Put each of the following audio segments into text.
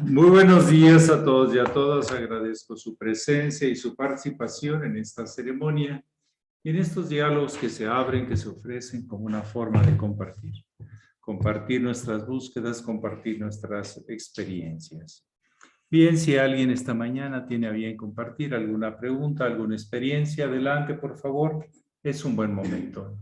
Muy buenos días a todos y a todas. Agradezco su presencia y su participación en esta ceremonia y en estos diálogos que se abren, que se ofrecen como una forma de compartir. Compartir nuestras búsquedas, compartir nuestras experiencias. Bien, si alguien esta mañana tiene a bien compartir alguna pregunta, alguna experiencia, adelante, por favor. Es un buen momento.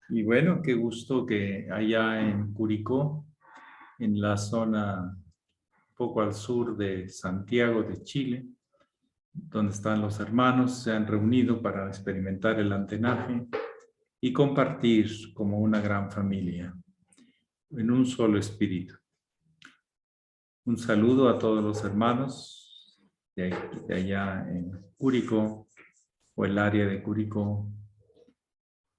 Y bueno, qué gusto que allá en Curicó, en la zona poco al sur de Santiago de Chile, donde están los hermanos, se han reunido para experimentar el antenaje y compartir como una gran familia, en un solo espíritu. Un saludo a todos los hermanos de allá en Curicó o el área de Curicó,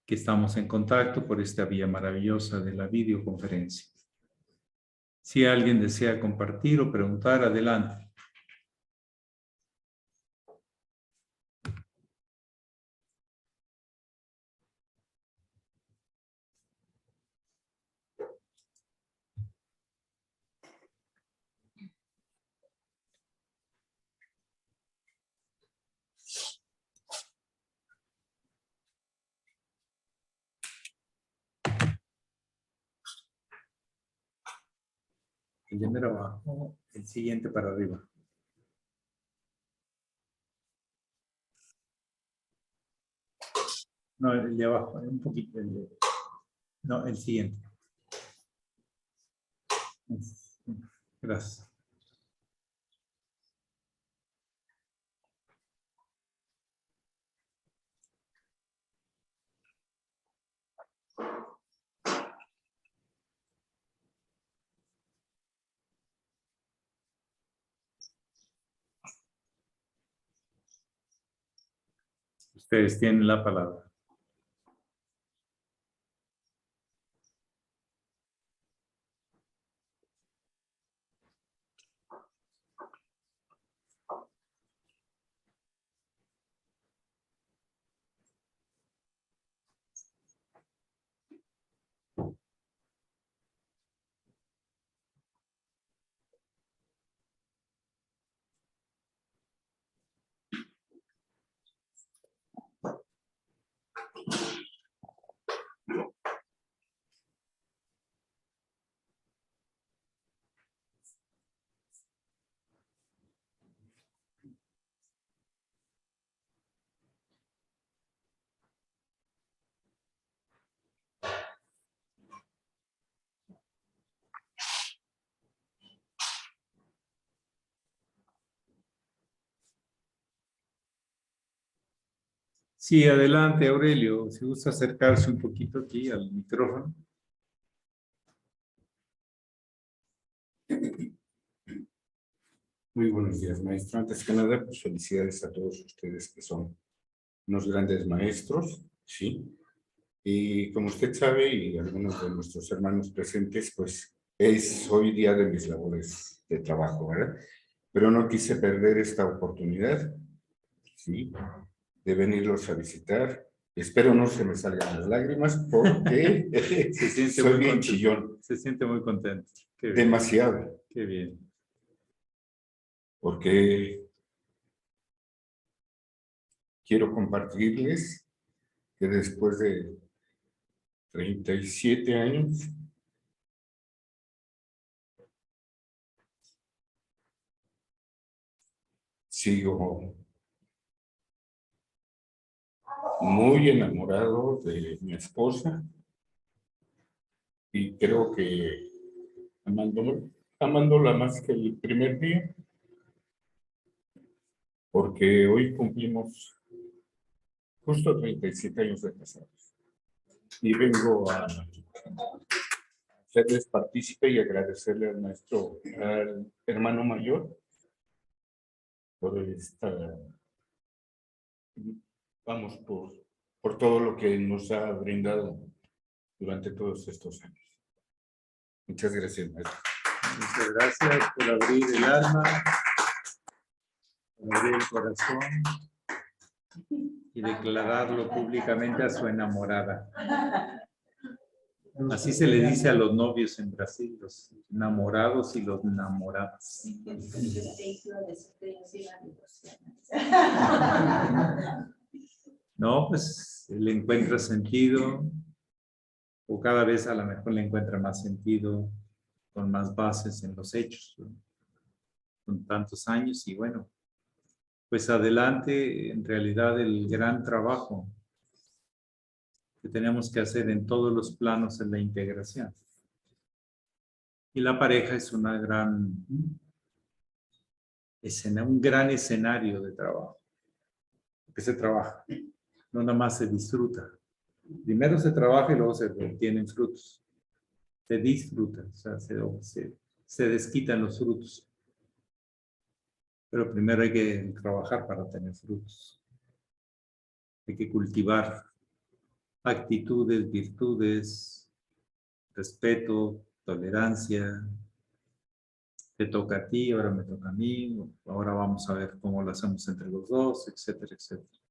que estamos en contacto por esta vía maravillosa de la videoconferencia. Si alguien desea compartir o preguntar, adelante. El de mero abajo, el siguiente para arriba. No, el de abajo, un poquito. No, el siguiente. Gracias. Ustedes tienen la palabra. Sí, adelante, Aurelio. Si gusta acercarse un poquito aquí al micrófono. Muy buenos días, maestro. Antes que nada, pues felicidades a todos ustedes que son unos grandes maestros, ¿sí? Y como usted sabe, y algunos de nuestros hermanos presentes, pues es hoy día de mis labores de trabajo, ¿verdad? Pero no quise perder esta oportunidad, ¿sí? De venirlos a visitar. Espero no se me salgan las lágrimas porque Se siente soy muy bien contento. chillón. Se siente muy contento. Qué bien. Demasiado. Qué bien. Porque quiero compartirles que después de 37 años sigo muy enamorado de mi esposa y creo que amándola más que el primer día, porque hoy cumplimos justo 37 años de casados y vengo a serles partícipe y agradecerle al hermano mayor por por todo lo que nos ha brindado durante todos estos años. Muchas gracias, maestro. Muchas gracias por abrir el alma, por abrir el corazón y declararlo públicamente a su enamorada. Así se le dice a los novios en Brasil, los enamorados y los enamoradas. No, pues le encuentra sentido, o cada vez a lo mejor le encuentra más sentido, con más bases en los hechos, ¿no? Con tantos años y bueno, pues adelante, en realidad el gran trabajo que tenemos que hacer en todos los planos es la integración. Y la pareja es un gran escenario de trabajo, que se trabaja, no nada más se disfruta. Primero se trabaja y luego se obtienen frutos. Se disfruta, o sea, se desquitan los frutos. Pero primero hay que trabajar para tener frutos. Hay que cultivar actitudes, virtudes, respeto, tolerancia. Te toca a ti, ahora me toca a mí, ahora vamos a ver cómo lo hacemos entre los dos, etcétera, etcétera.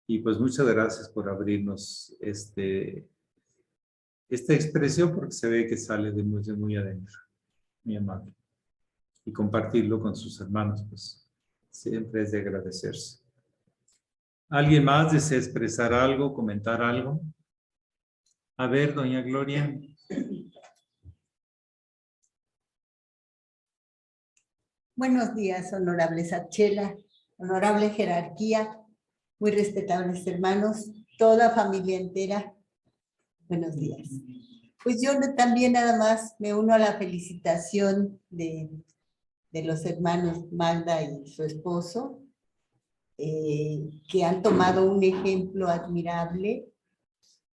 Y pues muchas gracias por abrirnos esta expresión, porque se ve que sale de muy adentro, muy amable. Y compartirlo con sus hermanos, pues siempre es de agradecerse. ¿Alguien más desea expresar algo, comentar algo? A ver, doña Gloria. Buenos días, honorable Satchela, honorable jerarquía, muy respetables hermanos, toda familia entera. Buenos días. Pues yo también nada más me uno a la felicitación de los hermanos Magda y su esposo, que han tomado un ejemplo admirable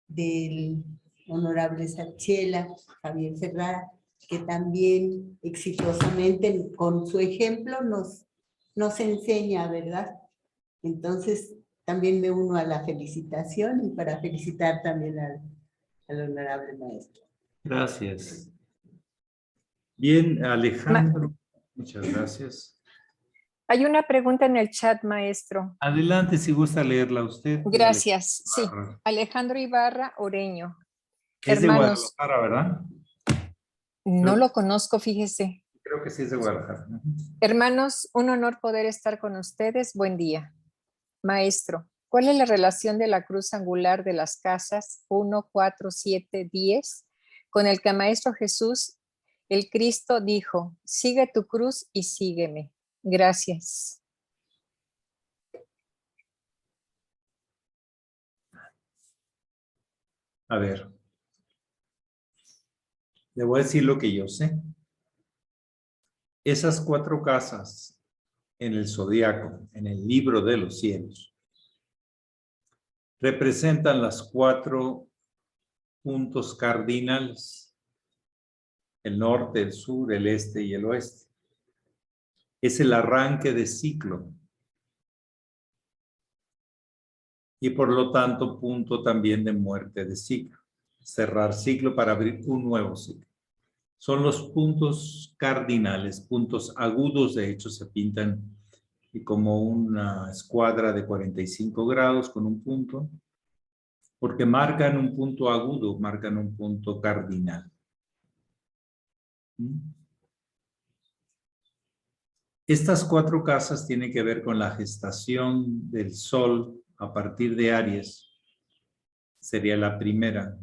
del honorable Satchela, Javier Ferrara, que también exitosamente con su ejemplo nos enseña, ¿verdad? Entonces, también me uno a la felicitación y para felicitar también al honorable maestro. Gracias. Bien, Alejandro, muchas gracias. Hay una pregunta en el chat, maestro. Adelante, si gusta leerla usted. Gracias. Sí, Alejandro Ibarra Oreño. Es Hermanos, de Guadalajara, ¿verdad? No lo conozco, fíjese. Creo que sí es de Guadalajara. Hermanos, un honor poder estar con ustedes. Buen día. Maestro, ¿cuál es la relación de la cruz angular de las casas 1, 4, 7, 10 con el que el Maestro Jesús, el Cristo, dijo, sigue tu cruz y sígueme? Gracias. A ver. Le voy a decir lo que yo sé. Esas 4 casas en el zodiaco, en el libro de los cielos, representan las 4 puntos cardinales: el norte, el sur, el este y el oeste. Es el arranque de ciclo. Y por lo tanto, punto también de muerte de ciclo. Cerrar ciclo para abrir un nuevo ciclo. Son los puntos cardinales, puntos agudos, de hecho se pintan como una escuadra de 45 grados con un punto, porque marcan un punto agudo, marcan un punto cardinal. Estas 4 casas tienen que ver con la gestación del Sol a partir de Aries, sería la primera.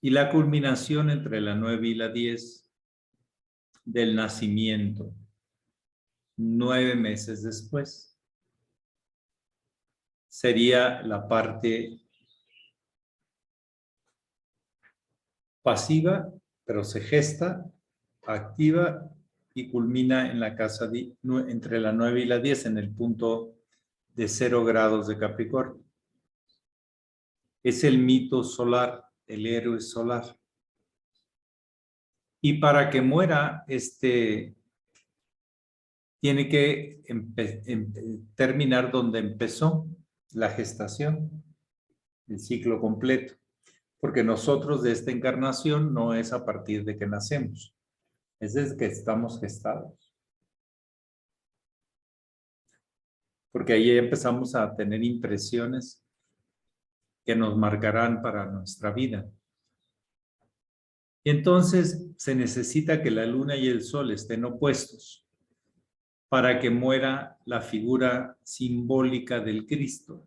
Y la culminación entre la 9 y la 10 del nacimiento, 9 meses después. Sería la parte pasiva, pero se gesta, activa y culmina en la casa entre la 9 y la 10, en el punto de 0 grados de Capricornio. Es el mito solar, el héroe solar. Y para que muera, tiene que terminar donde empezó la gestación, el ciclo completo. Porque nosotros de esta encarnación no es a partir de que nacemos, es desde que estamos gestados. porque ahí empezamos a tener impresiones que nos marcarán para nuestra vida. Y entonces se necesita que la luna y el sol estén opuestos para que muera la figura simbólica del Cristo.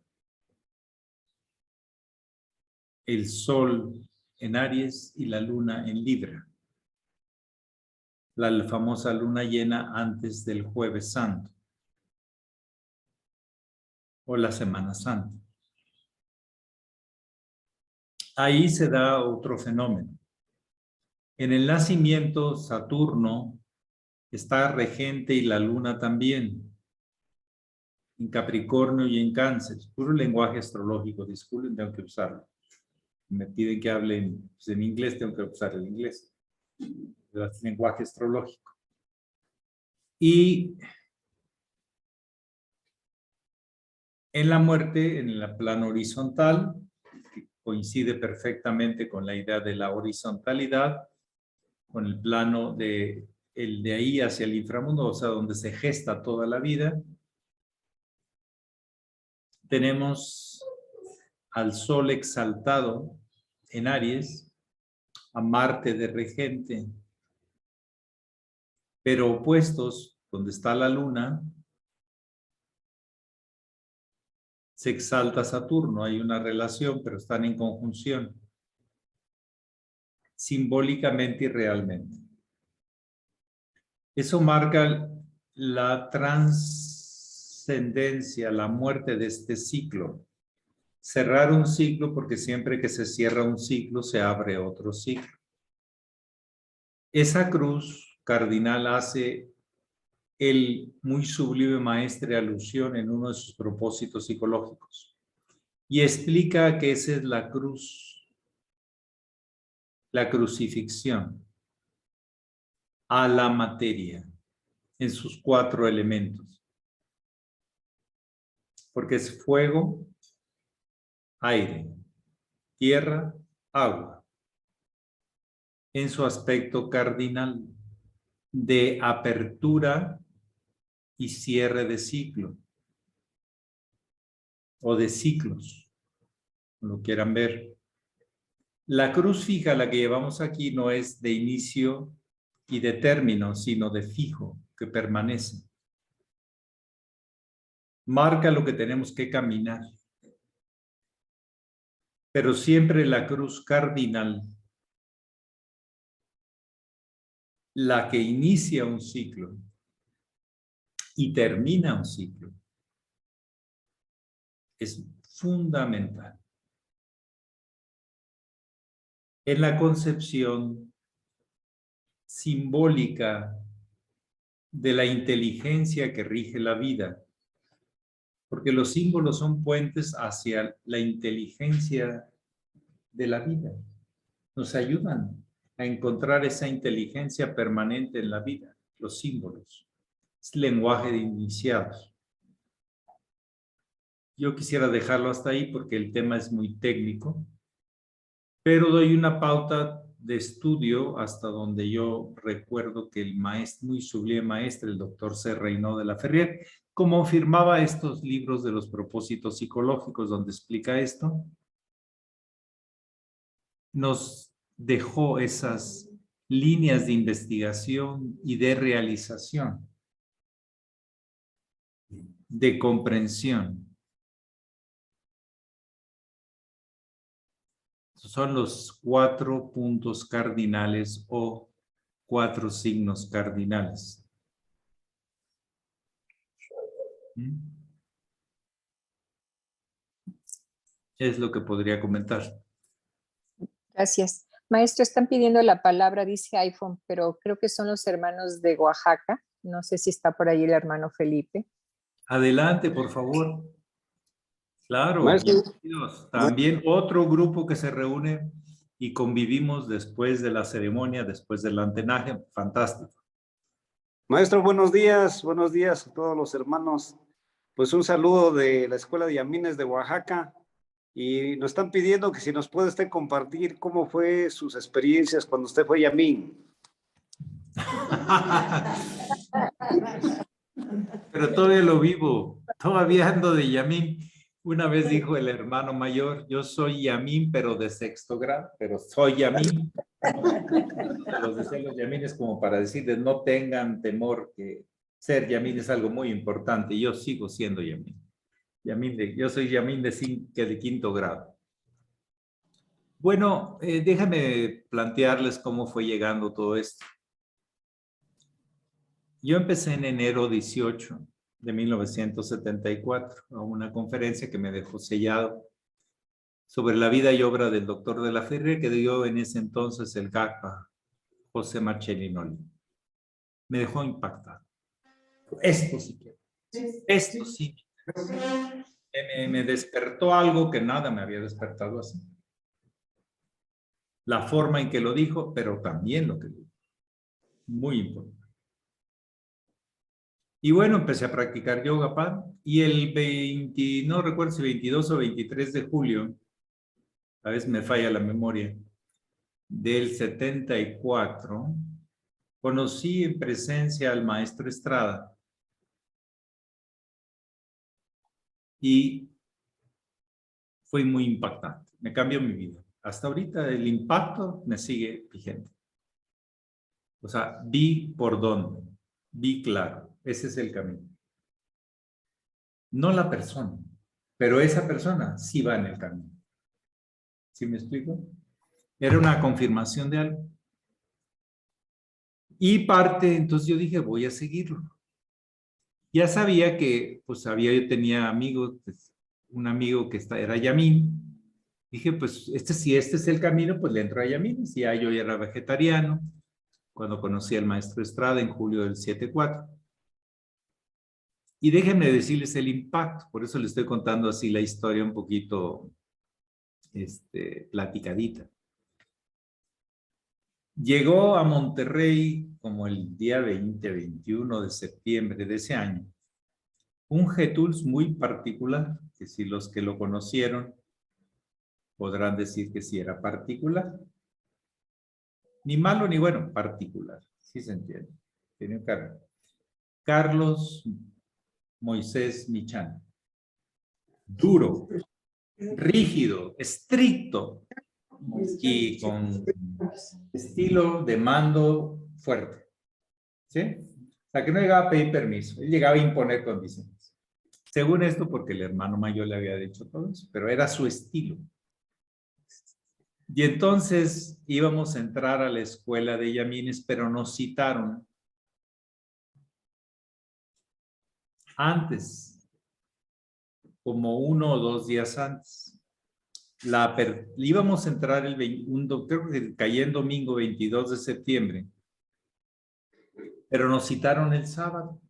El sol en Aries y la luna en Libra. La famosa luna llena antes del Jueves Santo o la Semana Santa. Ahí se da otro fenómeno. En el nacimiento, Saturno está regente y la luna también. En Capricornio y en Cáncer. Puro lenguaje astrológico, disculpen, tengo que usarlo. Me piden que hable pues en inglés, tengo que usar el inglés. El lenguaje astrológico. Y en la muerte, en el plano horizontal, que coincide perfectamente con la idea de la horizontalidad, con el plano de ahí hacia el inframundo, o sea, donde se gesta toda la vida, tenemos al Sol exaltado en Aries, a Marte de regente, pero opuestos, donde está la Luna, se exalta Saturno, hay una relación, pero están en conjunción, simbólicamente y realmente. Eso marca la trascendencia, la muerte de este ciclo. Cerrar un ciclo, porque siempre que se cierra un ciclo, se abre otro ciclo. Esa cruz cardinal hace el muy sublime maestre alusión en uno de sus propósitos psicológicos y explica que esa es la cruz, la crucifixión a la materia en sus 4 elementos, porque es fuego, aire, tierra, agua, en su aspecto cardinal de apertura y cierre de ciclo o de ciclos, como lo quieran ver. La cruz fija, la que llevamos aquí, no es de inicio y de término, sino de fijo, que permanece. Marca lo que tenemos que caminar. Pero siempre la cruz cardinal, la que inicia un ciclo y termina un ciclo, es fundamental. En la concepción simbólica de la inteligencia que rige la vida, porque los símbolos son puentes hacia la inteligencia de la vida. Nos ayudan a encontrar esa inteligencia permanente en la vida, los símbolos. Es lenguaje de iniciados. Yo quisiera dejarlo hasta ahí porque el tema es muy técnico, pero doy una pauta de estudio hasta donde yo recuerdo que el maestro, muy sublime maestro, el doctor C. Reynó de la Ferrier, como firmaba estos libros de los propósitos psicológicos donde explica esto, nos dejó esas líneas de investigación y de realización, de comprensión. Son los 4 puntos cardinales o 4 signos cardinales. Es lo que podría comentar. Gracias. Maestro, están pidiendo la palabra, dice iPhone, pero creo que son los hermanos de Oaxaca. No sé si está por ahí el hermano Felipe. Adelante, por favor. Claro, Maestro. bienvenidos. También otro grupo que se reúne y convivimos después de la ceremonia, después del antenaje. Fantástico. Maestro, buenos días a todos los hermanos. Pues un saludo de la Escuela de Yamines de Oaxaca y nos están pidiendo que si nos puede usted compartir cómo fue sus experiencias cuando usted fue Yamín. Pero todavía lo vivo. Todavía ando de Yamín. Una vez dijo el hermano mayor, yo soy Yamín, pero de 6º grado, pero soy Yamín. Los decían los Yamines como para decirles, no tengan temor, que ser Yamín es algo muy importante. Y yo sigo siendo Yamín. Yo soy Yamín de 5º grado. Bueno, déjame plantearles cómo fue llegando todo esto. Yo empecé en enero 18 de 1974 a una conferencia que me dejó sellado sobre la vida y obra del doctor de la Ferre que dio en ese entonces el GACPA, José Marcellinoli. Me dejó impactado. Esto sí quiero. Esto sí. Me despertó algo que nada me había despertado así. La forma en que lo dijo, pero también lo que dijo. Muy importante. Y bueno, empecé a practicar yoga, y el 20, no recuerdo si 22 o 23 de julio, a veces me falla la memoria, del 74, conocí en presencia al maestro Estrada. Y fue muy impactante, me cambió mi vida. Hasta ahorita el impacto me sigue vigente. O sea, vi por dónde, vi claro, ese es el camino. No la persona, pero esa persona sí va en el camino. ¿Sí me explico? Era una confirmación de algo. Y parte, entonces yo dije, voy a seguirlo. Ya sabía que, pues yo tenía amigos, pues, un amigo que era Yamín. Dije, pues, si este es el camino, pues le entro a Yamín. Si ya yo ya era vegetariano, cuando conocí al maestro Estrada en julio del 74. Y déjenme decirles el impacto, por eso les estoy contando así la historia un poquito platicadita. Llegó a Monterrey como el día 20-21 de septiembre de ese año un Getúls muy particular, que si los que lo conocieron podrán decir que sí era particular. Ni malo ni bueno, particular, sí se entiende. Tiene un cargo. Carlos Moisés Michán. Duro, rígido, estricto y con estilo de mando fuerte. ¿Sí? O sea, que no llegaba a pedir permiso, él llegaba a imponer condiciones. Según esto, porque el hermano mayor le había dicho todo eso, pero era su estilo. Y entonces íbamos a entrar a la escuela de Yamines, pero nos citaron antes, como 1 o 2 días antes. Íbamos a entrar creo que caía en domingo 22 de septiembre, pero nos citaron el sábado,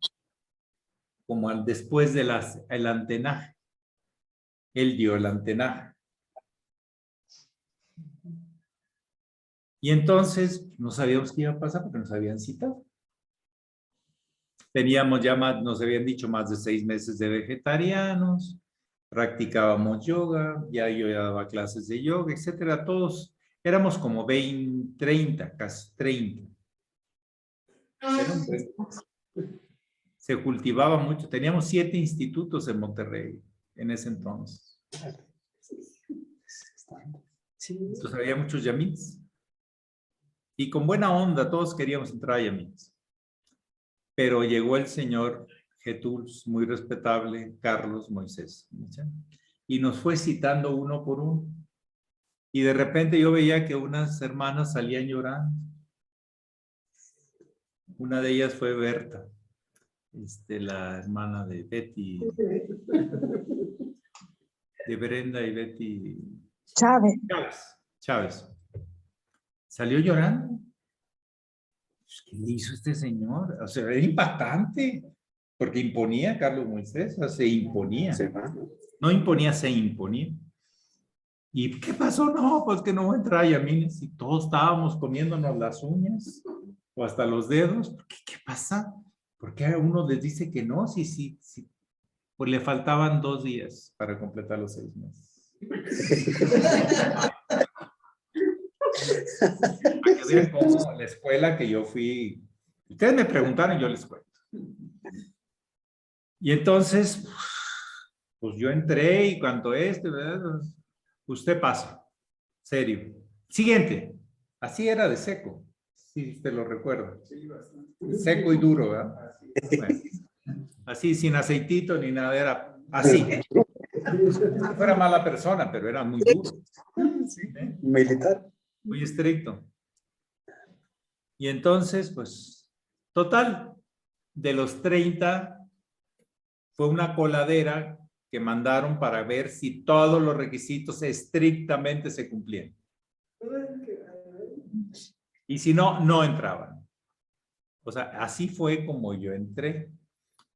como después del antenaje. Él dio el antenaje. Y entonces no sabíamos qué iba a pasar porque nos habían citado. Teníamos ya nos habían dicho más de 6 meses de vegetarianos, practicábamos yoga, ya yo ya daba clases de yoga, etcétera. Todos éramos como 20, 30, casi 30. Se cultivaba mucho. Teníamos 7 institutos en Monterrey en ese entonces. Entonces había muchos yamins. Y con buena onda, todos queríamos entrar a yamins. Pero llegó el señor Getúls, muy respetable, Carlos Moisés, y nos fue citando uno por uno. Y de repente yo veía que unas hermanas salían llorando. Una de ellas fue Berta, la hermana de Betty, de Brenda y Betty Chávez. Salió llorando. ¿Qué le hizo este señor? O sea, era impactante, porque imponía Carlos Moisés, o sea, se imponía. No imponía, se imponía. ¿Y qué pasó? No, pues que no entra Yamines y todos estábamos comiéndonos las uñas o hasta los dedos. ¿Qué pasa? ¿Por qué a uno les dice que no? Sí. Pues le faltaban 2 días para completar los 6 meses. Para que vean cómo la escuela que yo fui, ustedes me preguntaron y yo les cuento. Y entonces Pues yo entré y cuanto ¿verdad? Usted pasa. Serio. Siguiente. Así era de seco. Sí, usted lo recuerda. Seco y duro, ¿verdad? Bueno, así, sin aceitito ni nada, era así. No fuera mala persona, pero era muy duro. ¿Sí? Militar. Muy estricto. Y entonces, pues, total, de los 30, fue una coladera que mandaron para ver si todos los requisitos estrictamente se cumplían. Y si no, no entraban. O sea, así fue como yo entré.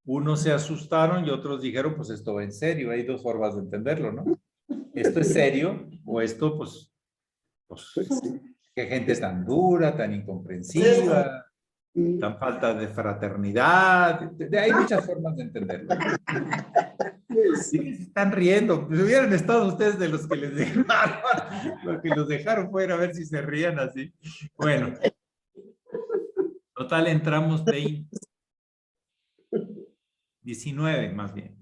Unos se asustaron y otros dijeron, pues esto va en serio. Hay dos formas de entenderlo, ¿no? Esto es serio o esto, pues qué gente tan dura, tan incomprensiva, tan falta de fraternidad. Hay muchas formas de entenderlo. Sí, se están riendo. Si hubieran estado ustedes de los que les dejaron, los que los dejaron fuera a ver si se rían así. Bueno, total entramos 19 más bien.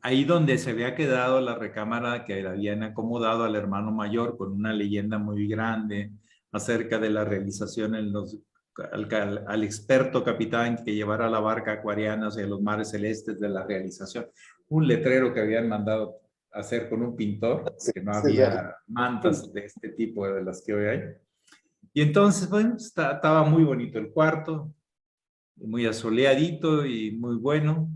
Ahí donde se había quedado la recámara que le habían acomodado al hermano mayor con una leyenda muy grande acerca de la realización en al experto capitán que llevara la barca acuariana hacia los mares celestes de la realización. Un letrero que habían mandado hacer con un pintor, que no había mantas de este tipo de las que hoy hay. Y entonces, bueno, estaba muy bonito el cuarto, muy asoleadito y muy bueno.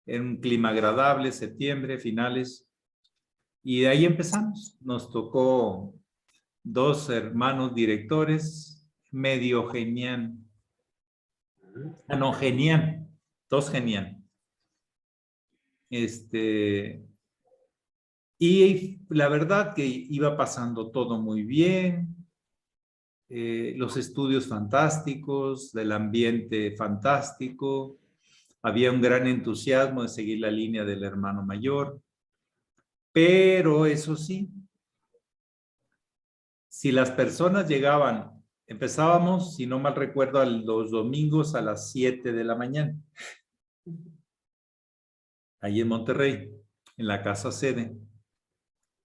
En un clima agradable, septiembre, finales. Y de ahí empezamos. Nos tocó 2 hermanos directores, medio genial. No, genial. 2 genial. Y la verdad que iba pasando todo muy bien. Los estudios fantásticos, del ambiente fantástico. Había un gran entusiasmo de seguir la línea del hermano mayor. Pero eso sí, si las personas llegaban, empezábamos, si no mal recuerdo, los domingos a las 7 de la mañana. Ahí en Monterrey, en la casa sede.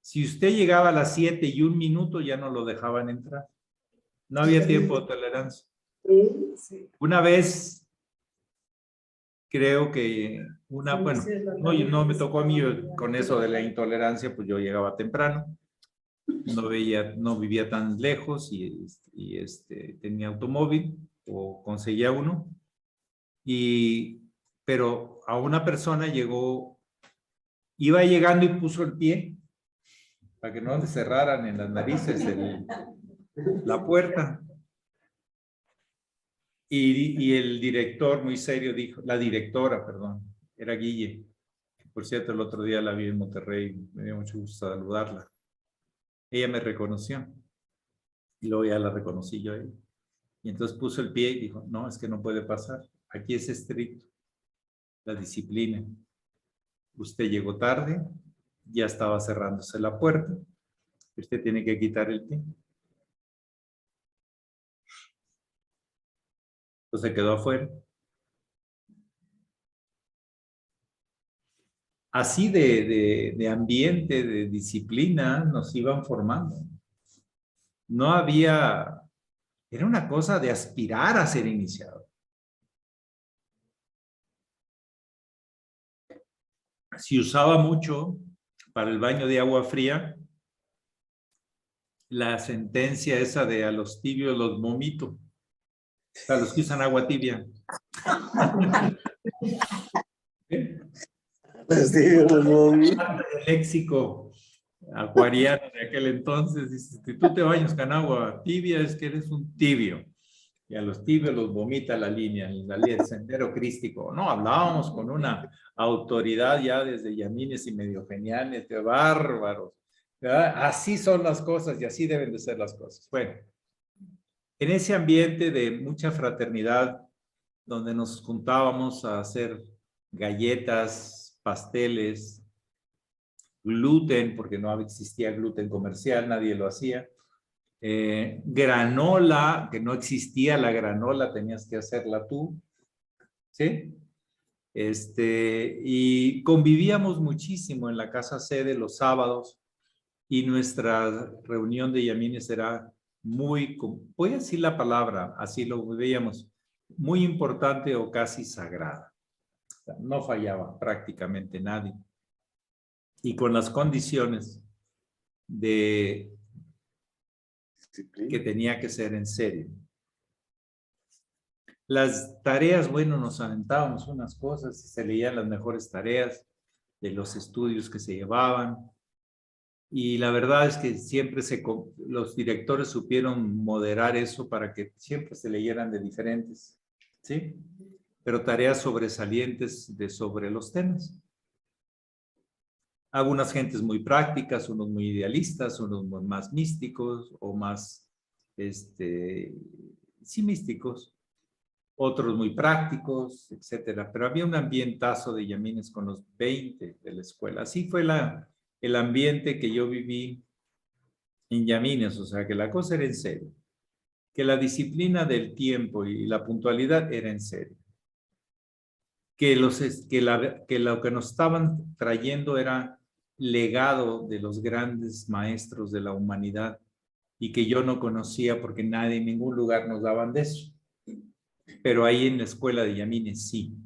Si usted llegaba a las 7 y 1 minuto, ya no lo dejaban entrar. No había tiempo de tolerancia. Una vez, creo que bueno, no me tocó a mí con eso de la intolerancia, pues yo llegaba temprano. No vivía tan lejos y tenía automóvil o conseguía uno. Pero a una persona llegó, iba llegando y puso el pie para que no le cerraran en las narices la puerta. Y el director muy serio dijo, la directora, perdón, era Guille. Por cierto, el otro día la vi en Monterrey, me dio mucho gusto saludarla. Ella me reconoció y luego ya la reconocí yo a ella. Y entonces puso el pie y dijo, no, es que no puede pasar. Aquí es estricto. La disciplina. Usted llegó tarde, ya estaba cerrándose la puerta. Usted tiene que quitar el pie. Entonces quedó afuera. Así de ambiente, de disciplina, nos iban formando. No había, era una cosa de aspirar a ser iniciado. Si usaba mucho para el baño de agua fría, la sentencia esa de a los tibios los vomito. Para los que usan agua tibia. El léxico acuariano de aquel entonces dice, si tú te bañas con agua tibia es que eres un tibio. Y a los tibios los vomita la línea, el sendero crístico. No, hablábamos con una autoridad ya desde Yamines y medio geniales, de bárbaros. ¿Verdad? Así son las cosas y así deben de ser las cosas. Bueno, en ese ambiente de mucha fraternidad, donde nos juntábamos a hacer galletas, pasteles, gluten, porque no existía gluten comercial, nadie lo hacía. Granola, que no existía la granola, tenías que hacerla tú. ¿Sí? Y convivíamos muchísimo en la casa sede los sábados y nuestra reunión de yamines era muy, voy a decir la palabra, así lo veíamos, muy importante o casi sagrada. O sea, no fallaba prácticamente nadie. Y con las condiciones de que tenía que ser en serio. Las tareas, bueno, nos aventábamos unas cosas, se leían las mejores tareas de los estudios que se llevaban. Y la verdad es que siempre los directores supieron moderar eso para que siempre se leyeran de diferentes, ¿sí? Pero tareas sobresalientes sobre los temas. Algunas gentes muy prácticas, unos muy idealistas, unos más místicos o más, sí, místicos. Otros muy prácticos, etcétera. Pero había un ambientazo de yamines con los 20 de la escuela. Así fue el ambiente que yo viví en yamines, o sea, que la cosa era en serio. Que la disciplina del tiempo y la puntualidad era en serio. Que lo que nos estaban trayendo era legado de los grandes maestros de la humanidad y que yo no conocía porque nadie en ningún lugar nos daban de eso. Pero ahí en la escuela de yamines sí.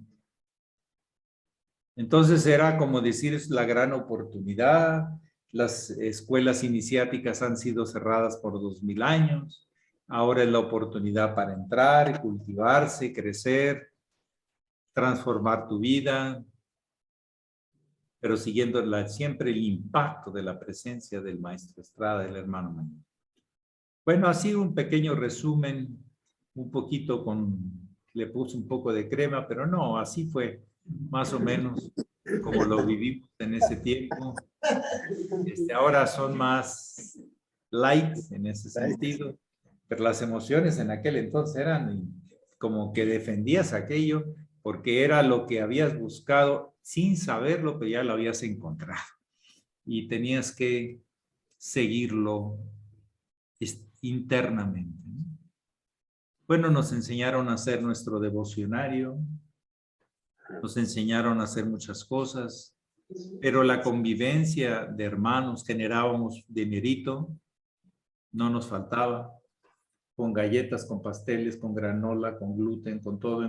Entonces era como decir, es la gran oportunidad. Las escuelas iniciáticas han sido cerradas por 2000 años. Ahora es la oportunidad para entrar, cultivarse, crecer, transformar tu vida, pero siguiendo siempre el impacto de la presencia del maestro Estrada, del hermano mayor. Bueno, así un pequeño resumen, un poquito le puse un poco de crema, pero no, así fue más o menos como lo vivimos en ese tiempo. Ahora son más light en ese sentido, pero las emociones en aquel entonces eran como que defendías aquello porque era lo que habías buscado sin saberlo, pero ya lo habías encontrado y tenías que seguirlo internamente. Bueno, nos enseñaron a hacer nuestro devocionario, nos enseñaron a hacer muchas cosas, pero la convivencia de hermanos, generábamos dinerito, no nos faltaba, con galletas, con pasteles, con granola, con gluten, con todo.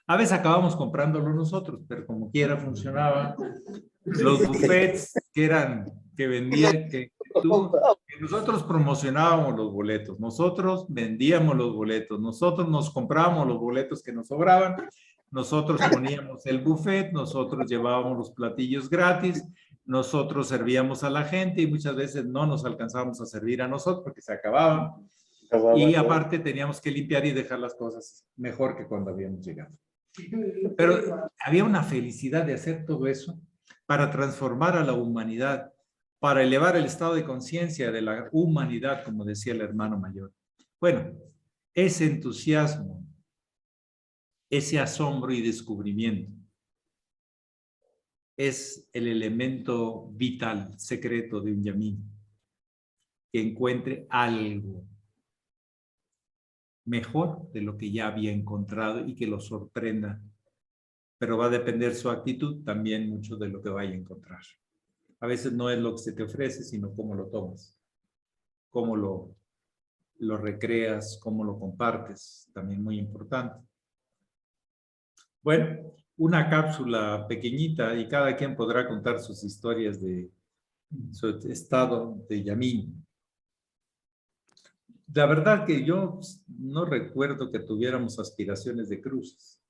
A veces acabamos comprándolo nosotros, pero como quiera funcionaba. Los buffets que vendían, que nosotros promocionábamos los boletos, nosotros vendíamos los boletos, nosotros nos comprábamos los boletos que nos sobraban, nosotros poníamos el buffet, nosotros llevábamos los platillos gratis, nosotros servíamos a la gente y muchas veces no nos alcanzábamos a servir a nosotros porque se acababan. Y aparte teníamos que limpiar y dejar las cosas mejor que cuando habíamos llegado. Pero había una felicidad de hacer todo eso para transformar a la humanidad, para elevar el estado de conciencia de la humanidad, como decía el hermano mayor. Bueno, ese entusiasmo, ese asombro y descubrimiento es el elemento vital, secreto de un yamín, que encuentre algo mejor de lo que ya había encontrado y que lo sorprenda. Pero va a depender su actitud también mucho de lo que vaya a encontrar. A veces no es lo que se te ofrece, sino cómo lo tomas, cómo lo recreas, cómo lo compartes, también muy importante. Bueno, una cápsula pequeñita y cada quien podrá contar sus historias de su estado de yamín. La verdad que yo no recuerdo que tuviéramos aspiraciones de cruces.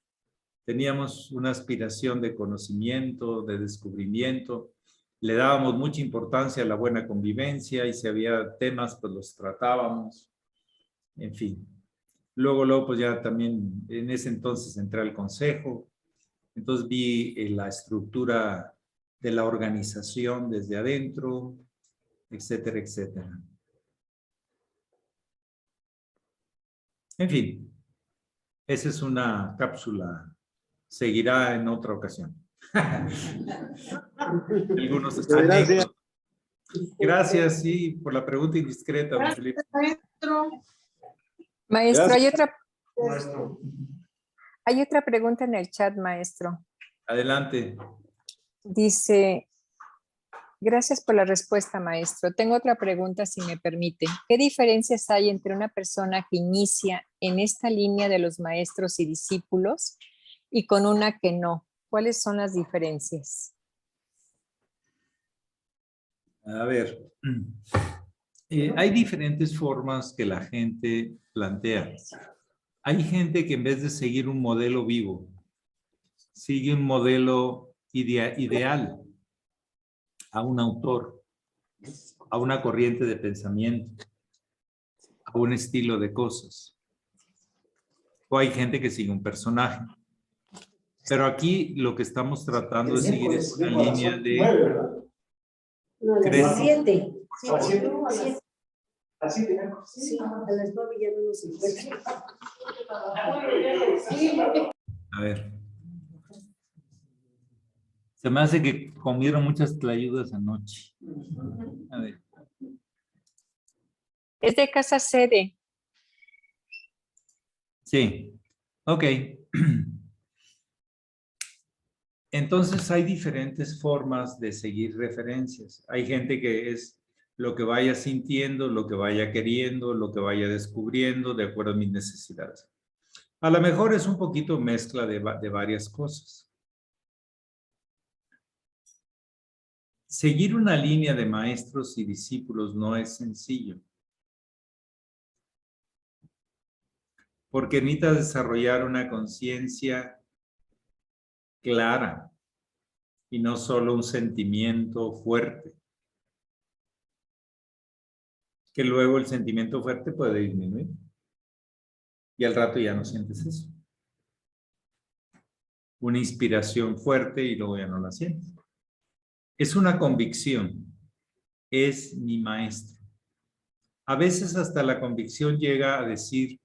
Teníamos una aspiración de conocimiento, de descubrimiento. Le dábamos mucha importancia a la buena convivencia y si había temas, pues los tratábamos. En fin. Luego pues ya también en ese entonces entré al consejo. Entonces vi la estructura de la organización desde adentro, etcétera, etcétera. En fin, esa es una cápsula. Seguirá en otra ocasión. Algunos Gracias. Gracias, sí, por la pregunta indiscreta, don Felipe. Maestro, Gracias. hay otra pregunta en el chat, maestro. Adelante. Dice, gracias por la respuesta, maestro. Tengo otra pregunta, si me permite. ¿Qué diferencias hay entre una persona que inicia en esta línea de los maestros y discípulos y con una que no? ¿Cuáles son las diferencias? A ver, hay diferentes formas que la gente plantea. Hay gente que en vez de seguir un modelo vivo, sigue un modelo ideal a un autor, a una corriente de pensamiento, a un estilo de cosas. O hay gente que sigue un personaje. Pero aquí lo que estamos tratando de seguir es una línea de... No, a las 7. A las 7. A las 7. Sí, a las 9 ya no nos encuentran. A ver. Se me hace que comieron muchas tlayudas anoche. A ver. Es de casa sede. Sí. Ok. Entonces hay diferentes formas de seguir referencias. Hay gente que es lo que vaya sintiendo, lo que vaya queriendo, lo que vaya descubriendo de acuerdo a mis necesidades. A lo mejor es un poquito mezcla de varias cosas. Seguir una línea de maestros y discípulos no es sencillo. Porque necesita desarrollar una conciencia clara y no solo un sentimiento fuerte. Que luego el sentimiento fuerte puede disminuir. Y al rato ya no sientes eso. Una inspiración fuerte y luego ya no la sientes. Es una convicción. Es mi maestro. A veces hasta la convicción llega a decir,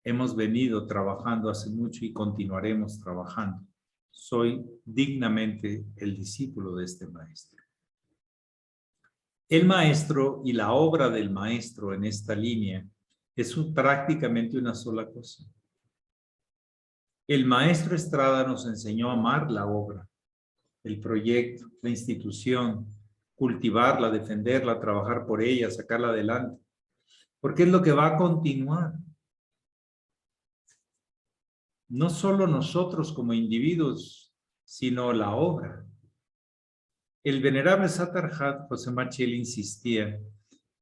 hemos venido trabajando hace mucho y continuaremos trabajando. Soy dignamente el discípulo de este maestro. El maestro y la obra del maestro en esta línea es prácticamente una sola cosa. El maestro Estrada nos enseñó a amar la obra, el proyecto, la institución, cultivarla, defenderla, trabajar por ella, sacarla adelante, porque es lo que va a continuar. No solo nosotros como individuos, sino la obra. El venerable Satarhat, José Machiel, insistía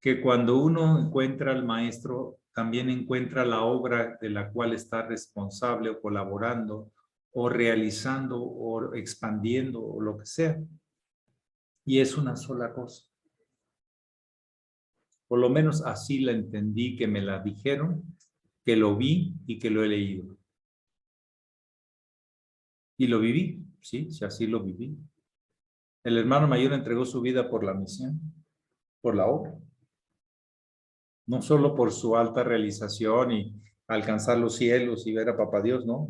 que cuando uno encuentra al maestro, también encuentra la obra de la cual está responsable o colaborando o realizando o expandiendo o lo que sea. Y es una sola cosa. Por lo menos así la entendí, que me la dijeron, que lo vi y que lo he leído. Y lo viví, sí, así lo viví. El hermano mayor entregó su vida por la misión, por la obra. No solo por su alta realización y alcanzar los cielos y ver a Papá Dios, ¿no?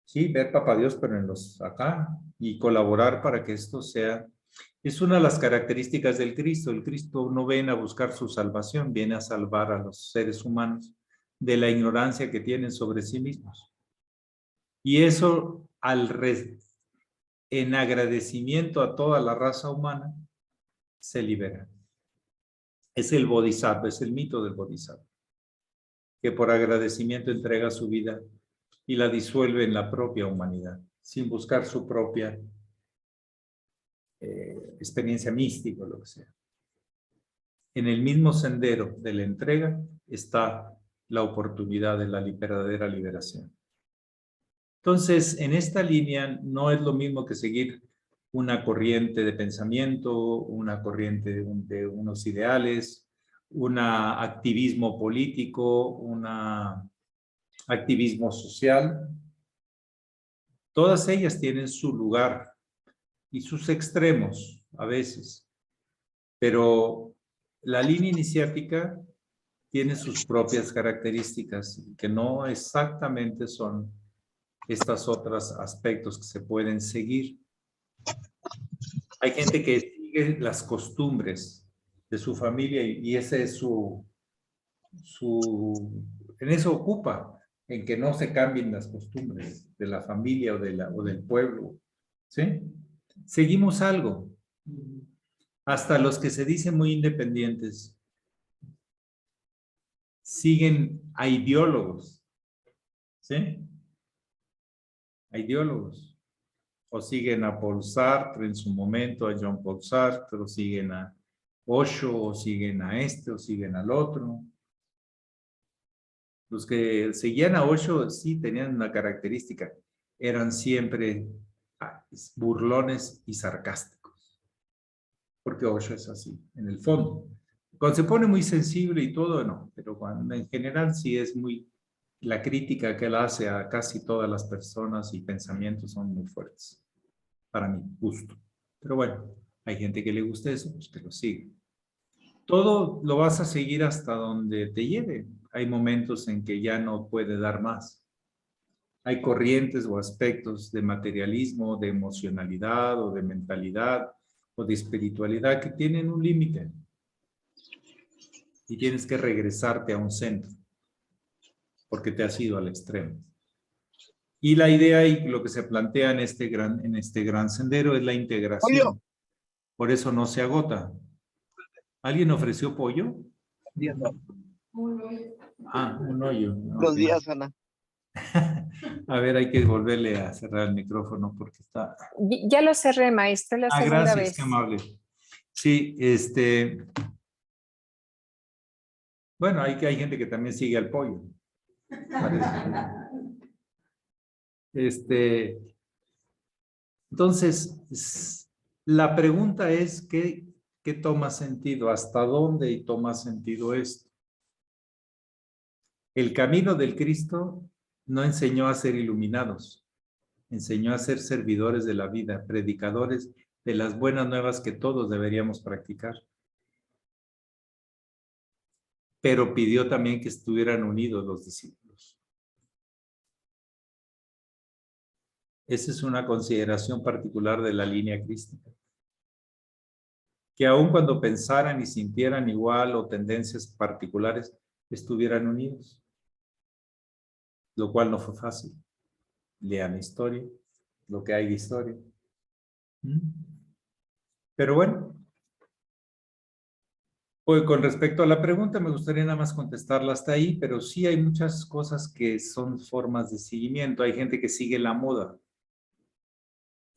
Sí, ver Papá Dios, pero en los acá y colaborar para que esto sea. Es una de las características del Cristo. El Cristo no viene a buscar su salvación, viene a salvar a los seres humanos de la ignorancia que tienen sobre sí mismos. Y eso, en agradecimiento a toda la raza humana, se libera. Es el Bodhisattva, es el mito del Bodhisattva, que por agradecimiento entrega su vida y la disuelve en la propia humanidad, sin buscar su propia experiencia mística o lo que sea. En el mismo sendero de la entrega está la oportunidad de la verdadera liberación. Entonces, en esta línea no es lo mismo que seguir una corriente de pensamiento, una corriente de unos ideales, un activismo político, un activismo social. Todas ellas tienen su lugar y sus extremos a veces, pero la línea iniciática tiene sus propias características que no exactamente son estos otros aspectos que se pueden seguir. Hay gente que sigue las costumbres de su familia y ese es en eso ocupa. en que no se cambien las costumbres de la familia o del pueblo. ¿Sí? Seguimos algo. Hasta los que se dicen muy independientes siguen a ideólogos. ¿Sí? A ideólogos. O siguen a Paul Sartre en su momento, a Jean Paul Sartre, o siguen a Osho, o siguen a este, o siguen al otro. Los que seguían a Osho sí tenían una característica, eran siempre burlones y sarcásticos, porque Osho es así, en el fondo. Cuando se pone muy sensible y todo, no, pero cuando en general sí es muy, la crítica que él hace a casi todas las personas y pensamientos son muy fuertes, para mi gusto. Pero bueno, hay gente que le gusta eso, pues que lo sigue. Todo lo vas a seguir hasta donde te lleve. Hay momentos en que ya no puede dar más. Hay corrientes o aspectos de materialismo, de emocionalidad o de mentalidad o de espiritualidad que tienen un límite. Y tienes que regresarte a un centro porque te has ido al extremo. Y la idea y lo que se plantea en este gran sendero es la integración. Por eso no se agota. ¿Alguien ofreció pollo? Ah, un hoyo. Buenos Ok. días, Ana. A ver, hay que volverle a cerrar el micrófono porque está... Ya lo cerré, maestro, la segunda gracias, vez. qué amable. Sí, bueno, hay gente que también sigue al pollo. Parece. Entonces, la pregunta es, ¿qué toma sentido? ¿Hasta dónde toma sentido esto? El camino del Cristo no enseñó a ser iluminados, enseñó a ser servidores de la vida, predicadores de las buenas nuevas que todos deberíamos practicar. Pero pidió también que estuvieran unidos los discípulos. Esa es una consideración particular de la línea crística. Que aun cuando pensaran y sintieran igual o tendencias particulares, estuvieran unidos. Lo cual no fue fácil. Lean historia, lo que hay de historia. Pero bueno, pues con respecto a la pregunta, me gustaría nada más contestarla hasta ahí, pero sí hay muchas cosas que son formas de seguimiento. Hay gente que sigue la moda.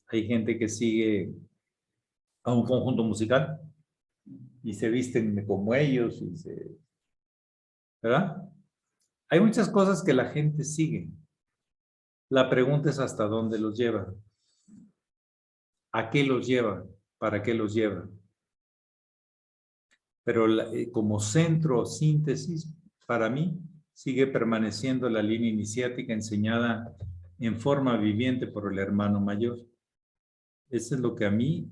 Hay gente que sigue a un conjunto musical y se visten como ellos, ¿verdad? Hay muchas cosas que la gente sigue. La pregunta es hasta dónde los lleva. ¿A qué los lleva? ¿Para qué los lleva? Pero como centro o síntesis, para mí, sigue permaneciendo la línea iniciática enseñada en forma viviente por el hermano mayor. Eso es lo que a mí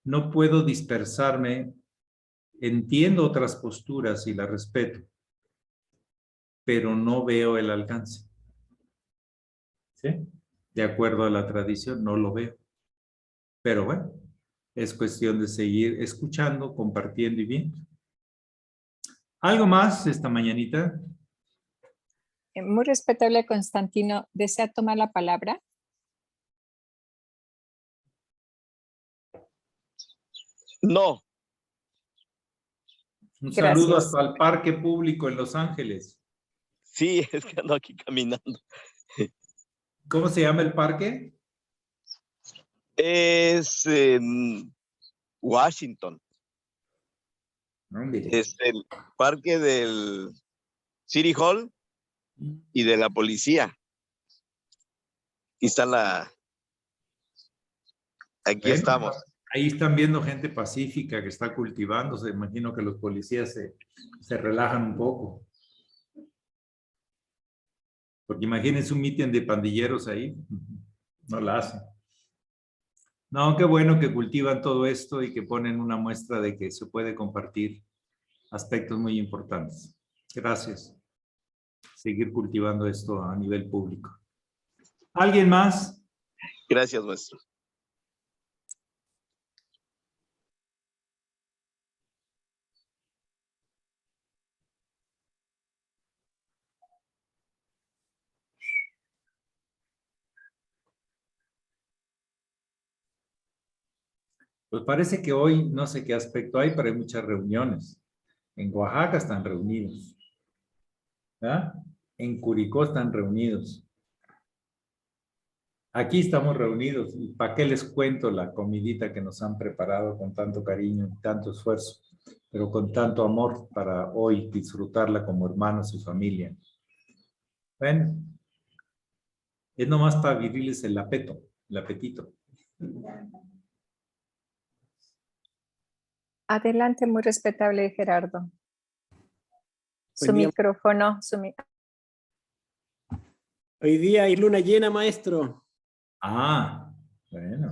no puedo dispersarme. Entiendo otras posturas y las respeto, pero no veo el alcance. ¿Sí? De acuerdo a la tradición, no lo veo. Pero bueno, es cuestión de seguir escuchando, compartiendo y viendo. ¿Algo más esta mañanita? Muy respetable Constantino, ¿desea tomar la palabra? No, Un Gracias. saludo hasta el parque público en Los Ángeles. sí, es que ando aquí caminando. ¿Cómo se llama el parque? Es en Washington. Mire. Es el parque del City Hall y de la policía. Aquí está aquí Bueno, estamos. ahí están viendo gente pacífica que está cultivándose. Imagino que los policías se relajan un poco. Porque imagínense un mitin de pandilleros ahí. No la hacen. No, qué bueno que cultivan todo esto y que ponen una muestra de que se puede compartir aspectos muy importantes. Gracias. Seguir cultivando esto a nivel público. ¿Alguien más? Gracias, maestro. Pues parece que hoy, no sé qué aspecto hay, pero hay muchas reuniones. En Oaxaca están reunidos. ¿Ah? En Curicó están reunidos. Aquí estamos reunidos. ¿Y para qué les cuento la comidita que nos han preparado con tanto cariño y tanto esfuerzo, pero con tanto amor para hoy disfrutarla como hermanos y familia? Bueno, es nomás para vivirles el apetito. Adelante, muy respetable Gerardo. Su Buen día. micrófono, Hoy día hay luna llena, maestro. Ah, bueno.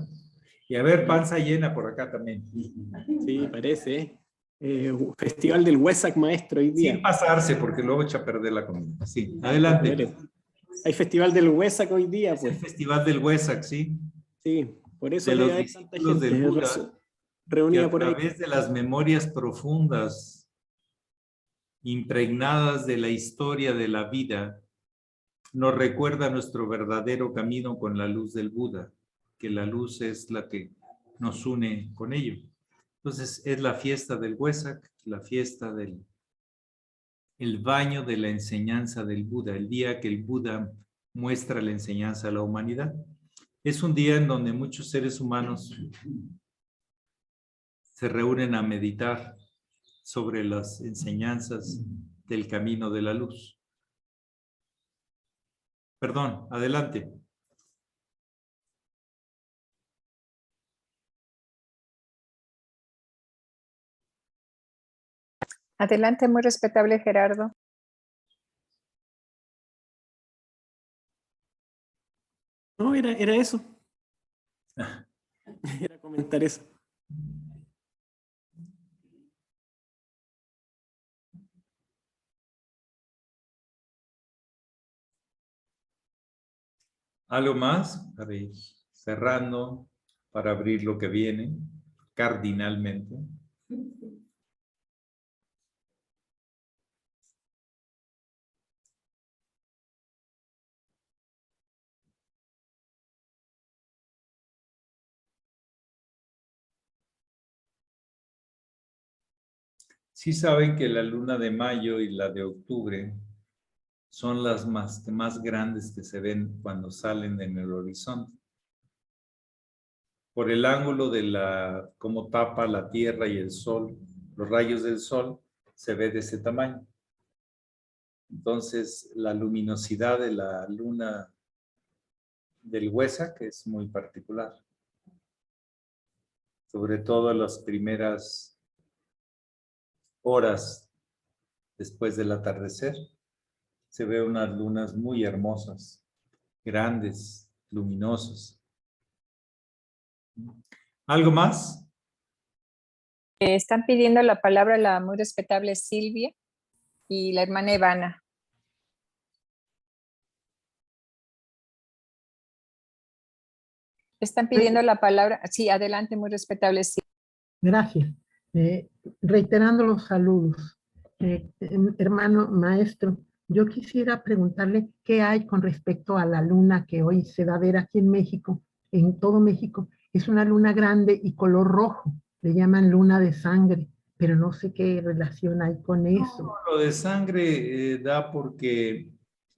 Y a ver, panza llena por acá también. Sí, parece. Festival del Huesac, maestro, hoy día. Sin pasarse, porque luego echa a perder la comida. Sí, adelante. Hay Festival del Huesac hoy día, Es el pues. Festival del Huesac, ¿sí? Sí, por eso De los hay tanta discípulos del gente Buda, que reunida a por ahí. través de las memorias profundas, impregnadas de la historia de la vida, nos recuerda nuestro verdadero camino con la luz del Buda, que la luz es la que nos une con ello. Entonces, es la fiesta del Huesac, la fiesta del baño de la enseñanza del Buda, el día que el Buda muestra la enseñanza a la humanidad. Es un día en donde muchos seres humanos se reúnen a meditar sobre las enseñanzas del camino de la luz. Perdón, adelante. Adelante, muy respetable Gerardo. No, era eso. Era comentar eso. ¿Algo más para ir cerrando, para abrir lo que viene cardinalmente? Sí saben que la luna de mayo y la de octubre son las más grandes que se ven cuando salen en el horizonte. Por el ángulo de cómo tapa la tierra y el sol, los rayos del sol, se ve de ese tamaño. Entonces, la luminosidad de la luna del Huesac es muy particular. Sobre todo en las primeras horas después del atardecer, se ven unas lunas muy hermosas, grandes, luminosas. ¿Algo más? Están pidiendo la palabra la muy respetable Silvia y la hermana Ivana. Están pidiendo la palabra. Sí, adelante, muy respetable Silvia. Gracias. Reiterando los saludos. Hermano maestro, yo quisiera preguntarle qué hay con respecto a la luna que hoy se va a ver aquí en México, en todo México. Es una luna grande y color rojo, le llaman luna de sangre, pero no sé qué relación hay con eso. No, lo de sangre da porque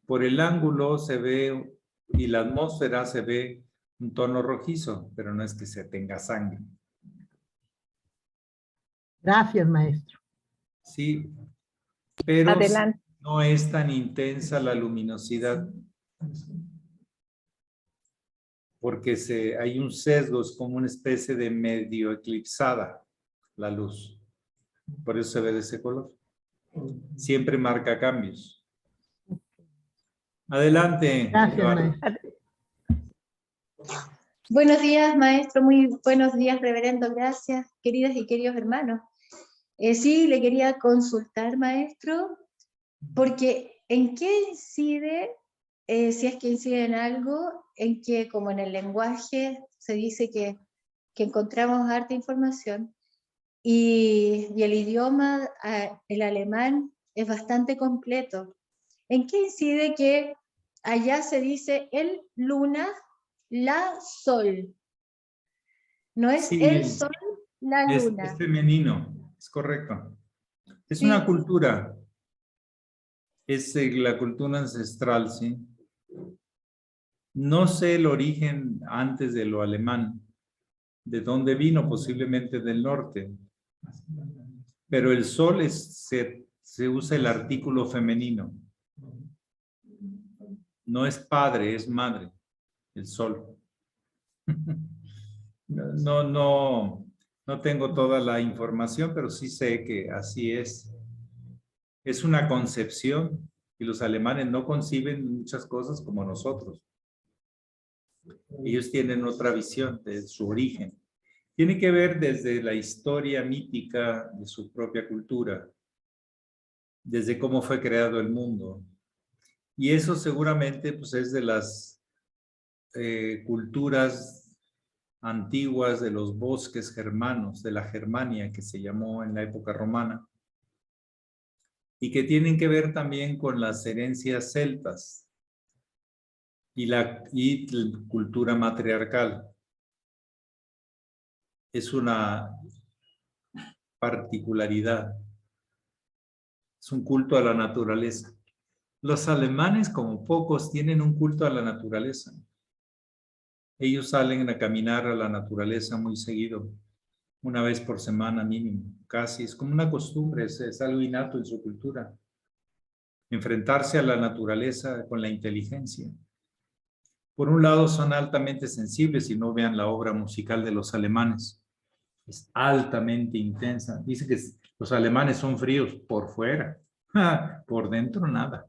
por el ángulo se ve y la atmósfera se ve un tono rojizo, pero no es que se tenga sangre. Gracias, maestro. Sí, pero Adelante. no es tan intensa la luminosidad porque hay un sesgo, es como una especie de medio eclipsada la luz. Por eso se ve de ese color. Siempre marca cambios. Adelante. Gracias, Eduardo. maestro. Buenos días, maestro, muy buenos días, reverendo, gracias, queridas y queridos hermanos. Sí, le quería consultar, maestro, porque ¿en qué incide, si es que incide en algo, en que como en el lenguaje se dice que encontramos harta información y el idioma, el alemán, es bastante completo? ¿En qué incide que allá se dice el luna, la sol? ¿No es Sí, el sol, La Es luna. femenino, es correcto. Es Sí. una cultura. Es la cultura ancestral, ¿sí? No sé el origen antes de lo alemán. ¿De dónde vino? Posiblemente del norte. Pero el sol se usa el artículo femenino. No es padre, es madre. El sol. No tengo toda la información, pero sí sé que así es. Es una concepción y los alemanes no conciben muchas cosas como nosotros. Ellos tienen otra visión de su origen. Tiene que ver desde la historia mítica de su propia cultura, desde cómo fue creado el mundo. Y eso seguramente pues, es de las culturas antiguas de los bosques germanos, de la Germania, que se llamó en la época romana, y que tienen que ver también con las herencias celtas y la cultura matriarcal. Es una particularidad. Es un culto a la naturaleza. Los alemanes, como pocos, tienen un culto a la naturaleza. Ellos salen a caminar a la naturaleza muy seguido, una vez por semana mínimo, casi. Es como una costumbre, es algo innato en su cultura. Enfrentarse a la naturaleza con la inteligencia. Por un lado, son altamente sensibles, y no vean la obra musical de los alemanes. Es altamente intensa. Dice que los alemanes son fríos por fuera, por dentro nada.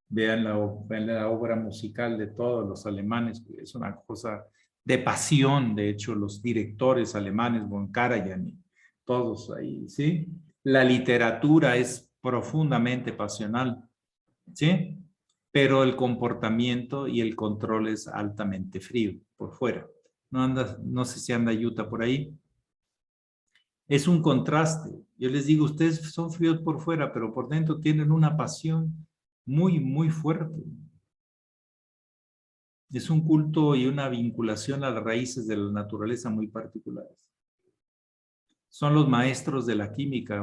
Vean la obra musical de todos los alemanes, es una cosa de pasión. De hecho, los directores alemanes, von Karajan, todos ahí, ¿sí? La literatura es profundamente pasional, ¿sí? Pero el comportamiento y el control es altamente frío por fuera. No sé si anda Yuta por ahí. Es un contraste. Yo les digo, ustedes son fríos por fuera, pero por dentro tienen una pasión muy, muy fuerte. Es un culto y una vinculación a las raíces de la naturaleza muy particulares. Son los maestros de la química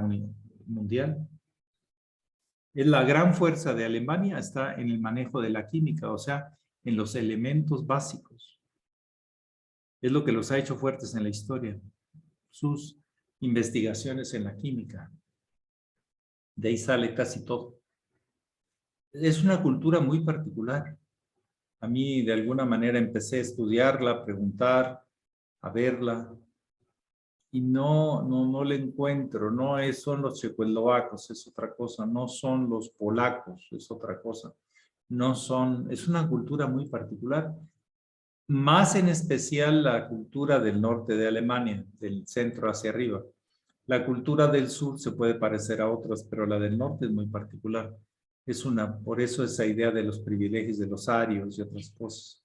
mundial. Es la gran fuerza de Alemania, está en el manejo de la química, o sea, en los elementos básicos. Es lo que los ha hecho fuertes en la historia. Sus investigaciones en la química. De ahí sale casi todo. Es una cultura muy particular. A mí, de alguna manera, empecé a estudiarla, a preguntar, a verla, y no le encuentro. No son los checoslovacos, es otra cosa. No son los polacos, es otra cosa. Es una cultura muy particular. Más en especial la cultura del norte de Alemania, del centro hacia arriba. La cultura del sur se puede parecer a otras, pero la del norte es muy particular. Por eso esa idea de los privilegios de los arios y otras cosas.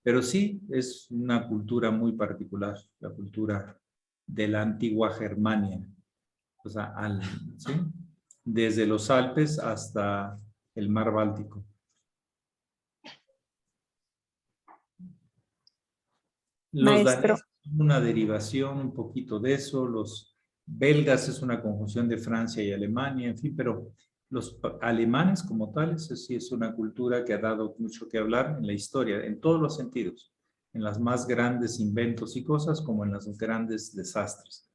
Pero sí, es una cultura muy particular, la cultura de la antigua Germania. O sea, ¿sí? Desde los Alpes hasta el mar Báltico. Los daneses son una derivación un poquito de eso, los belgas es una conjunción de Francia y Alemania, en fin, pero los alemanes como tales, sí es una cultura que ha dado mucho que hablar en la historia, en todos los sentidos, en las más grandes inventos y cosas como en los grandes desastres.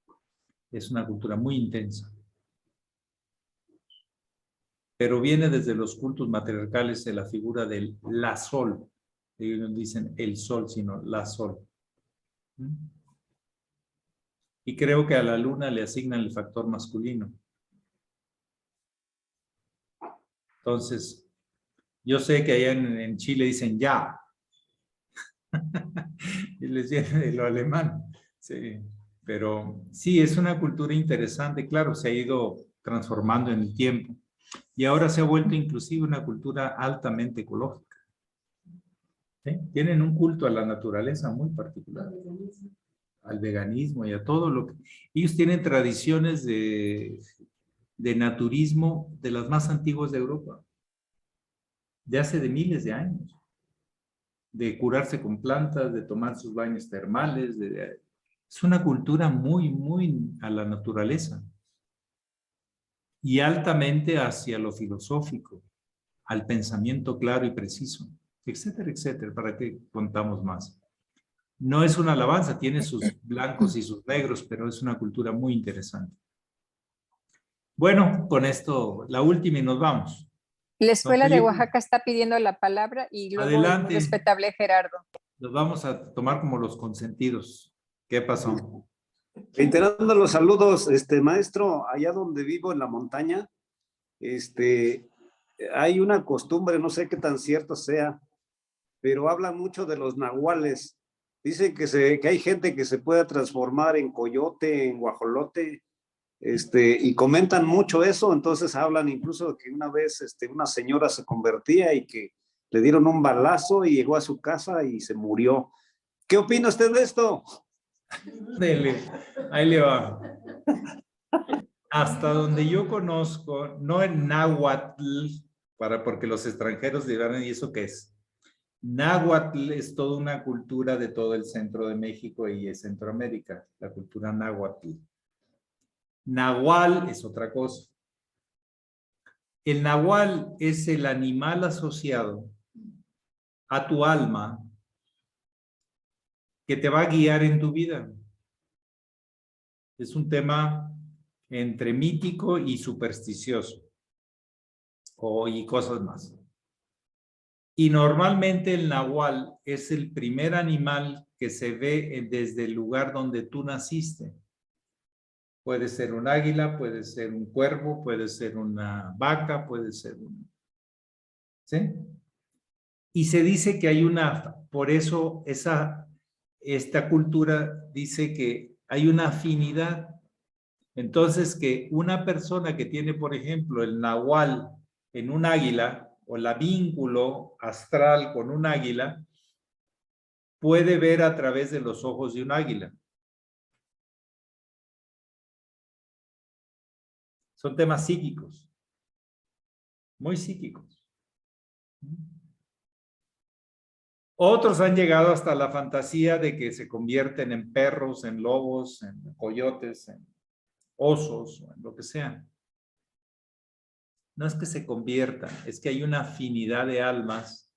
Es una cultura muy intensa. Pero viene desde los cultos matriarcales de la figura del la sol. Ellos no dicen el sol, sino la sol. Y creo que a la luna le asignan el factor masculino. Entonces, yo sé que allá en Chile dicen ya. Y les viene de lo alemán. Sí. Pero sí, es una cultura interesante. Claro, se ha ido transformando en el tiempo. Y ahora se ha vuelto inclusive una cultura altamente ecológica. ¿Sí? Tienen un culto a la naturaleza muy particular. Al veganismo y a todo lo que... Ellos tienen tradiciones de naturismo de las más antiguas de Europa. De hace miles de años. De curarse con plantas, de tomar sus baños termales. Es una cultura muy, muy a la naturaleza y altamente hacia lo filosófico, al pensamiento claro y preciso, etcétera, etcétera. ¿Para qué contamos más? No es una alabanza, tiene sus blancos y sus negros, pero es una cultura muy interesante. Bueno, con esto, la última y nos vamos. La Escuela de Felipe. Oaxaca está pidiendo la palabra y luego el muy Adelante. respetable Gerardo. Los vamos a tomar como los consentidos. ¿Qué pasó? Reiterando los saludos, maestro, allá donde vivo en la montaña, hay una costumbre, no sé qué tan cierto sea, pero hablan mucho de los nahuales. Dicen que hay gente que se puede transformar en coyote, en guajolote, y comentan mucho eso. Entonces hablan incluso de que una vez una señora se convertía y que le dieron un balazo y llegó a su casa y se murió. ¿Qué opina usted de esto? Dele, ahí le va. Hasta donde yo conozco, no en náhuatl, porque los extranjeros dirán, ¿y eso qué es? Náhuatl es toda una cultura de todo el centro de México y de Centroamérica, la cultura náhuatl. Nahual es otra cosa. El nahual es el animal asociado a tu alma que te va a guiar en tu vida. Es un tema entre mítico y supersticioso, y cosas más. Y normalmente el nahual es el primer animal que se ve desde el lugar donde tú naciste. Puede ser un águila, puede ser un cuervo, puede ser una vaca, puede ser un... ¿Sí? Y se dice que hay por eso esta cultura dice que hay una afinidad. Entonces, que una persona que tiene, por ejemplo, el nahual en un águila o la vínculo astral con un águila, puede ver a través de los ojos de un águila. Son temas psíquicos, muy psíquicos. Otros han llegado hasta la fantasía de que se convierten en perros, en lobos, en coyotes, en osos, o en lo que sea. No es que se conviertan, es que hay una afinidad de almas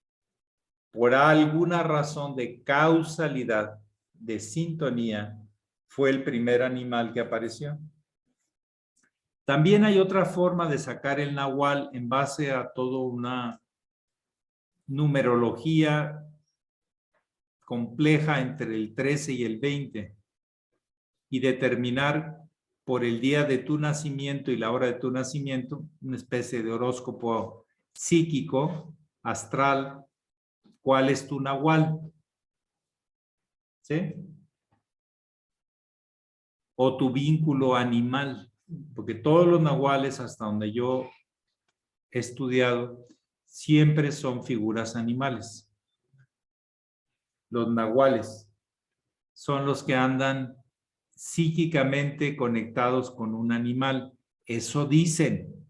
por alguna razón de causalidad, de sintonía, fue el primer animal que apareció. También hay otra forma de sacar el nahual en base a toda una numerología compleja entre el 13 y el 20 y determinar por el día de tu nacimiento y la hora de tu nacimiento una especie de horóscopo psíquico, astral, cuál es tu nahual. ¿Sí? O tu vínculo animal, porque todos los nahuales, hasta donde yo he estudiado, siempre son figuras animales. Los nahuales son los que andan psíquicamente conectados con un animal. Eso dicen,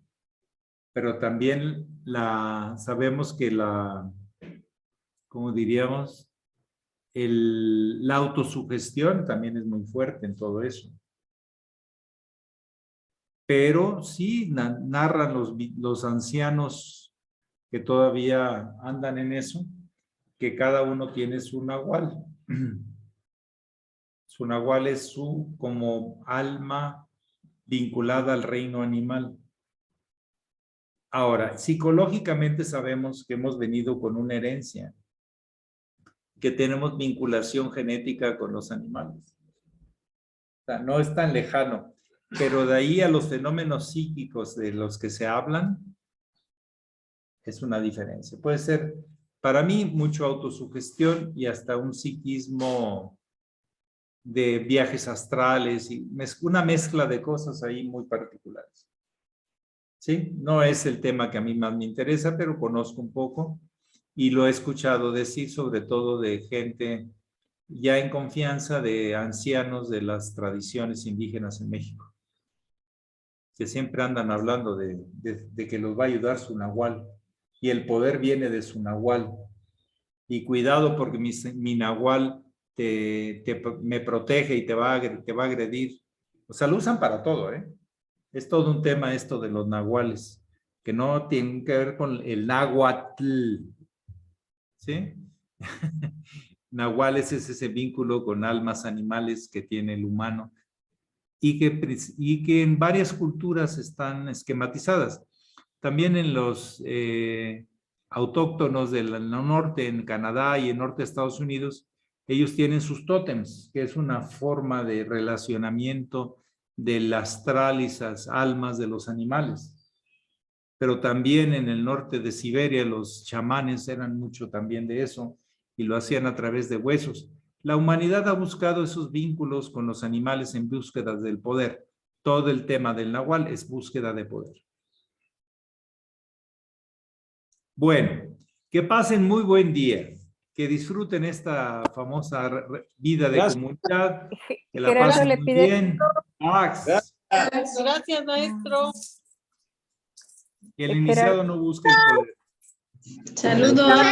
pero también sabemos que como diríamos, la autosugestión también es muy fuerte en todo eso. Pero sí narran los ancianos que todavía andan en eso, que cada uno tiene su nahual. Su nahual es como alma vinculada al reino animal. Ahora, psicológicamente sabemos que hemos venido con una herencia, que tenemos vinculación genética con los animales. O sea, no es tan lejano, pero de ahí a los fenómenos psíquicos de los que se hablan, es una diferencia. Puede ser, para mí, mucho autosugestión y hasta un psiquismo de viajes astrales y una mezcla de cosas ahí muy particulares. ¿Sí? No es el tema que a mí más me interesa, pero conozco un poco y lo he escuchado decir sobre todo de gente ya en confianza, de ancianos de las tradiciones indígenas en México, que siempre andan hablando de que los va a ayudar su nahual y el poder viene de su nahual. Y cuidado porque mi nahual me protege y te va a agredir. O sea, lo usan para todo, ¿eh? Es todo un tema esto de los nahuales, que no tienen que ver con el náhuatl, ¿sí? Nahuales es ese vínculo con almas animales que tiene el humano y que en varias culturas están esquematizadas. También en los autóctonos del norte, en Canadá y en norte de Estados Unidos, ellos tienen sus tótems, que es una forma de relacionamiento del astral y esas almas de los animales. Pero también en el norte de Siberia los chamanes eran mucho también de eso y lo hacían a través de huesos. La humanidad ha buscado esos vínculos con los animales en búsqueda del poder. Todo el tema del nahual es búsqueda de poder. Bueno, que pasen muy buen día. Que disfruten esta famosa vida de comunidad. Que la Gerardo pasen le muy pide- bien. Max, Gracias, maestro. que el iniciado no busque el poder. Saludos.